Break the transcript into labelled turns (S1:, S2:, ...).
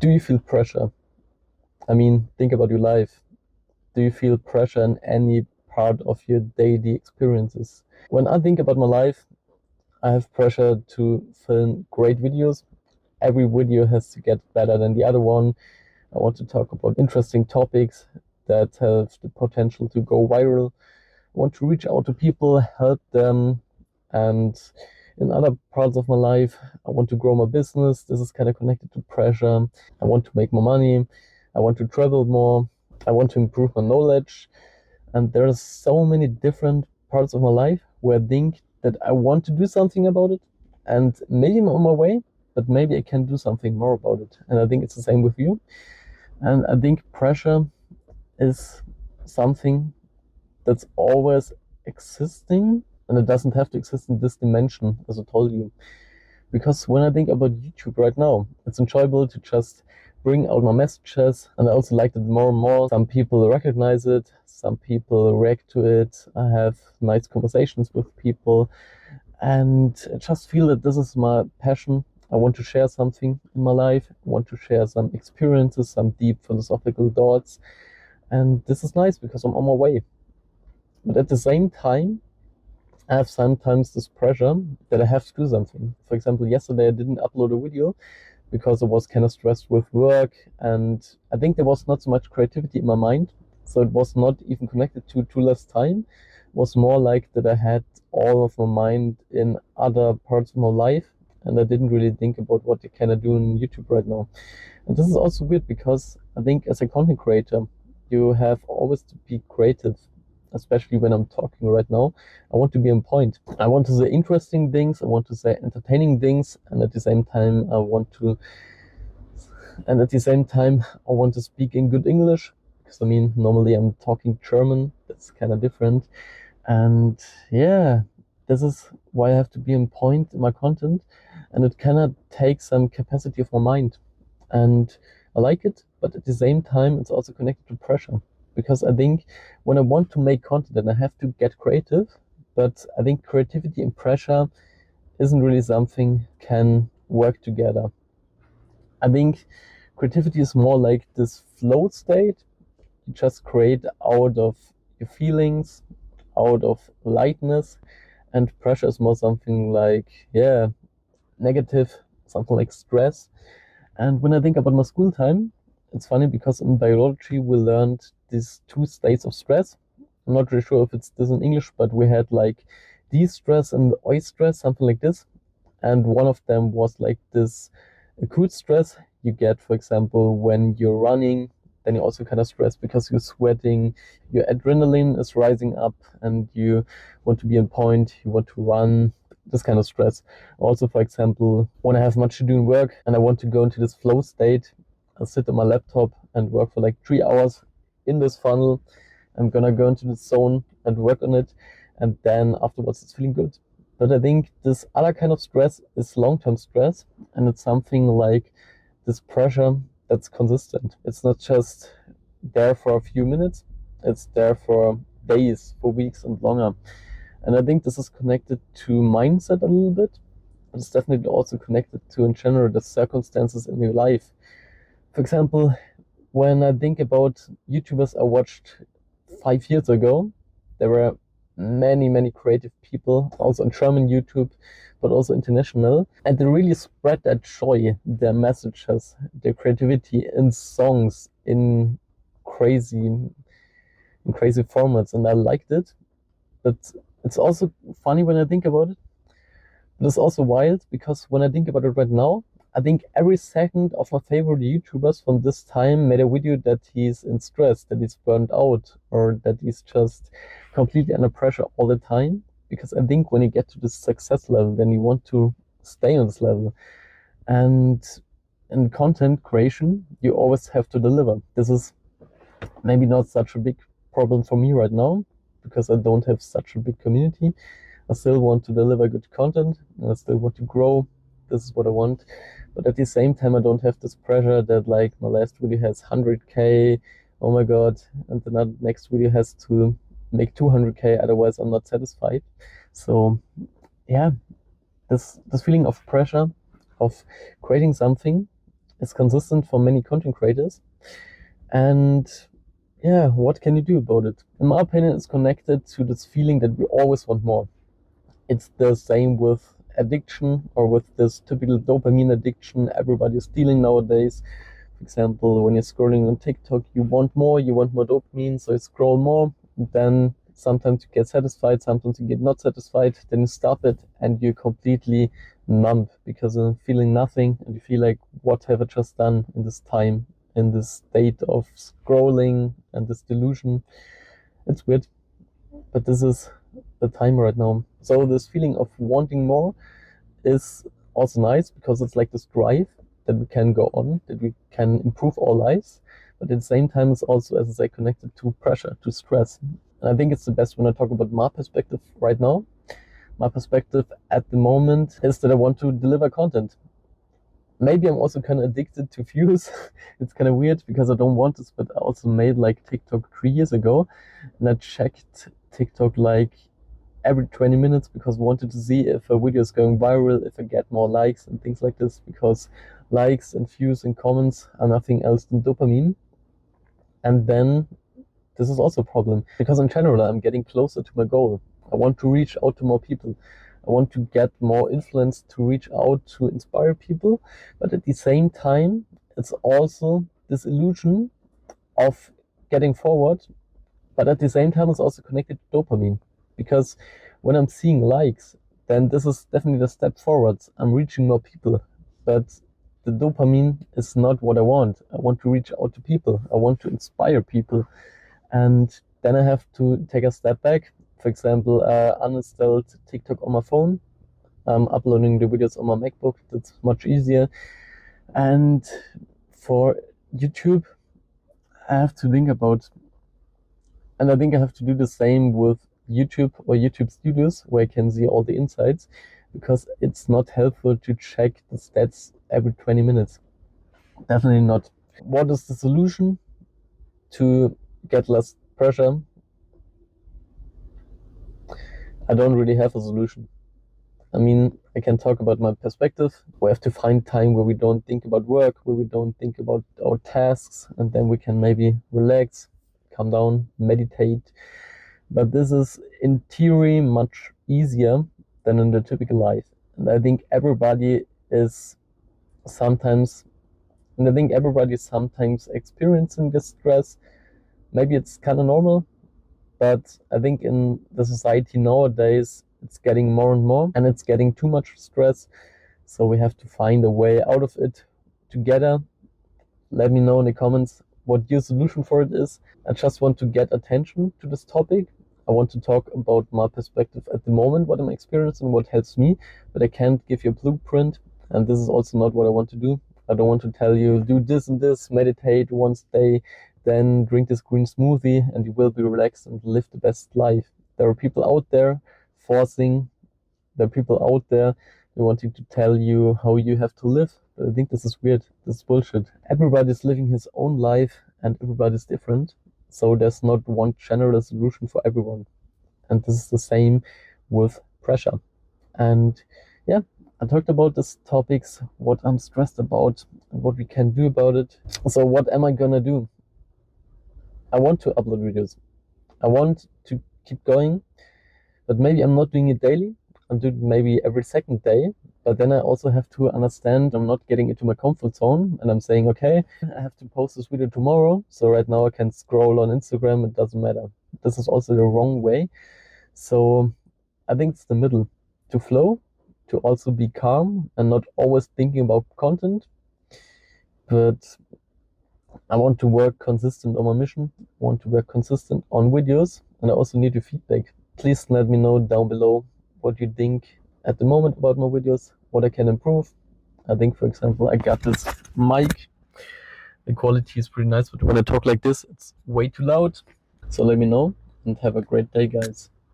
S1: Do you feel pressure? I mean, think about your life. Do you feel pressure in any part of your daily experiences? When I think about my life, I have pressure to film great videos. Every video has to get better than the other one. I want to talk about interesting topics that have the potential to go viral. I want to reach out to people, help them, and in other parts of my life, I want to grow my business. This is kind of connected to pressure. I want to make more money. I want to travel more. I want to improve my knowledge. And there are so many different parts of my life where I think that I want to do something about it. And maybe I'm on my way, but maybe I can do something more about it. And I think it's the same with you. And I think pressure is something that's always existing, and it doesn't have to exist in this dimension, as I told you. Because when I think about YouTube right now, it's enjoyable to just bring out my messages, and I also like it more and more. Some people recognize it, some people react to it. I have nice conversations with people, and I just feel that this is my passion. I want to share something in my life. I want to share some experiences, some deep philosophical thoughts, and this is nice because I'm on my way. But at the same time, I have sometimes this pressure that I have to do something. For example, yesterday I didn't upload a video because I was kind of stressed with work, and I think there was not so much creativity in my mind. So it was not even connected to too less time. It was more like that I had all of my mind in other parts of my life, and I didn't really think about what I kind of do on YouTube right now. And this is also weird because I think as a content creator, you have always to be creative, especially when I'm talking right now. I want to be on point. I want to say interesting things, I want to say entertaining things, and at the same time I want to speak in good English. Because I mean, normally I'm talking German, that's kind of different. And yeah, this is why I have to be on point in my content, and it cannot take some capacity of my mind. And I like it, but at the same time, it's also connected to pressure. Because I think when I want to make content, then I have to get creative. But I think creativity and pressure isn't really something can work together. I think creativity is more like this flow state. You just create out of your feelings, out of lightness, and pressure is more something like, yeah, negative, something like stress. And when I think about my school time, it's funny because in biology we learned these two states of stress. I'm not really sure if it's this in English, but we had like de-stress and eustress, something like this. And one of them was like this acute stress you get, for example, when you're running, then you're also kind of stressed because you're sweating, your adrenaline is rising up, and you want to be on point, you want to run, this kind of stress. Also, for example, when I have much to do in work and I want to go into this flow state, I'll sit on my laptop and work for like 3 hours in this funnel. I'm gonna go into the zone and work on it, and then afterwards it's feeling good. But I think this other kind of stress is long-term stress, and it's something like this pressure that's consistent. It's not just there for a few minutes, it's there for days, for weeks, and longer. And I think this is connected to mindset a little bit, but it's definitely also connected to, in general, the circumstances in your life. For example, when I think about YouTubers I watched 5 years ago, there were many creative people, also on German YouTube, but also international. And they really spread that joy, their messages, their creativity in songs, in crazy formats, and I liked it. But it's also funny when I think about it. But it's also wild because when I think about it right now, I think every second of my favorite YouTubers from this time made a video that he's in stress, that he's burned out, or that he's just completely under pressure all the time. Because I think when you get to this success level, then you want to stay on this level. And in content creation, you always have to deliver. This is maybe not such a big problem for me right now because I don't have such a big community. I still want to deliver good content, and I still want to grow. This is what I want. But at the same time, I don't have this pressure that like my last video has 100K, oh my God, and the next video has to make 200K, otherwise I'm not satisfied. So yeah, this feeling of pressure of creating something It's consistent for many content creators. And yeah, what can you do about it? In my opinion, it's connected to this feeling that we always want more. It's the same with addiction, or with this typical dopamine addiction everybody's dealing nowadays. For example, when you're scrolling on TikTok, you want more dopamine, so you scroll more. Then sometimes you get satisfied, sometimes you get not satisfied, then you stop it and you're completely numb because you're feeling nothing, and you feel like, what have I just done in this time, in this state of scrolling and this delusion? It's weird, but this is the time right now. So this feeling of wanting more is also nice, because it's like this drive that we can go on, that we can improve our lives. But at the same time, it's also, as I say, connected to pressure, to stress. And I think it's the best when I talk about my perspective right now. My perspective at the moment is that I want to deliver content. Maybe I'm also kind of addicted to views. It's kind of weird because I don't want this, but I also made like TikTok 3 years ago, and I checked TikTok like every 20 minutes because I wanted to see if a video is going viral, if I get more likes and things like this, because likes and views and comments are nothing else than dopamine. And then this is also a problem, because in general I'm getting closer to my goal. I want to reach out to more people. I want to get more influence to reach out to inspire people. But at the same time, it's also this illusion of getting forward. But at the same time, it's also connected to dopamine. Because when I'm seeing likes, then this is definitely the step forwards. I'm reaching more people. But the dopamine is not what I want. I want to reach out to people. I want to inspire people. And then I have to take a step back. For example, uninstalled TikTok on my phone. I'm uploading the videos on my MacBook. That's much easier. And for YouTube, I have to think about, and I think I have to do the same with YouTube or YouTube Studios, where I can see all the insights, because it's not helpful to check the stats every 20 minutes. Definitely not. What is the solution to get less pressure? I don't really have a solution. I mean, I can talk about my perspective. We have to find time where we don't think about work, where we don't think about our tasks, and then we can maybe relax, calm down, meditate. But this is in theory much easier than in the typical life. And I think everybody is sometimes experiencing this stress. Maybe it's kind of normal, but I think in the society nowadays, it's getting more and more, and it's getting too much stress. So we have to find a way out of it together. Let me know in the comments what your solution for it is. I just want to get attention to this topic. I want to talk about my perspective at the moment, what I'm experiencing, what helps me, but I can't give you a blueprint. And this is also not what I want to do. I don't want to tell you, do this and this, meditate once a day, then drink this green smoothie, and you will be relaxed and live the best life. There are people out there wanting to tell you how you have to live. But I think this is weird. This is bullshit. Everybody's living his own life, and everybody's different. So there's not one general solution for everyone. And this is the same with pressure. And yeah, I talked about these topics, what I'm stressed about, and what we can do about it. So what am I gonna do? I want to upload videos. I want to keep going, but maybe I'm not doing it daily. I'm doing it maybe every second day. But then I also have to understand I'm not getting into my comfort zone, and I'm saying, okay, I have to post this video tomorrow. So right now I can scroll on Instagram. It doesn't matter. This is also the wrong way. So I think it's the middle, to flow, to also be calm and not always thinking about content. But I want to work consistent on my mission. I want to work consistent on videos, and I also need your feedback. Please let me know down below what you think at the moment about my videos, what I can improve. I think, for example, I got this mic. The quality is pretty nice, but when I talk like this, it's way too loud. So let me know, and have a great day, guys.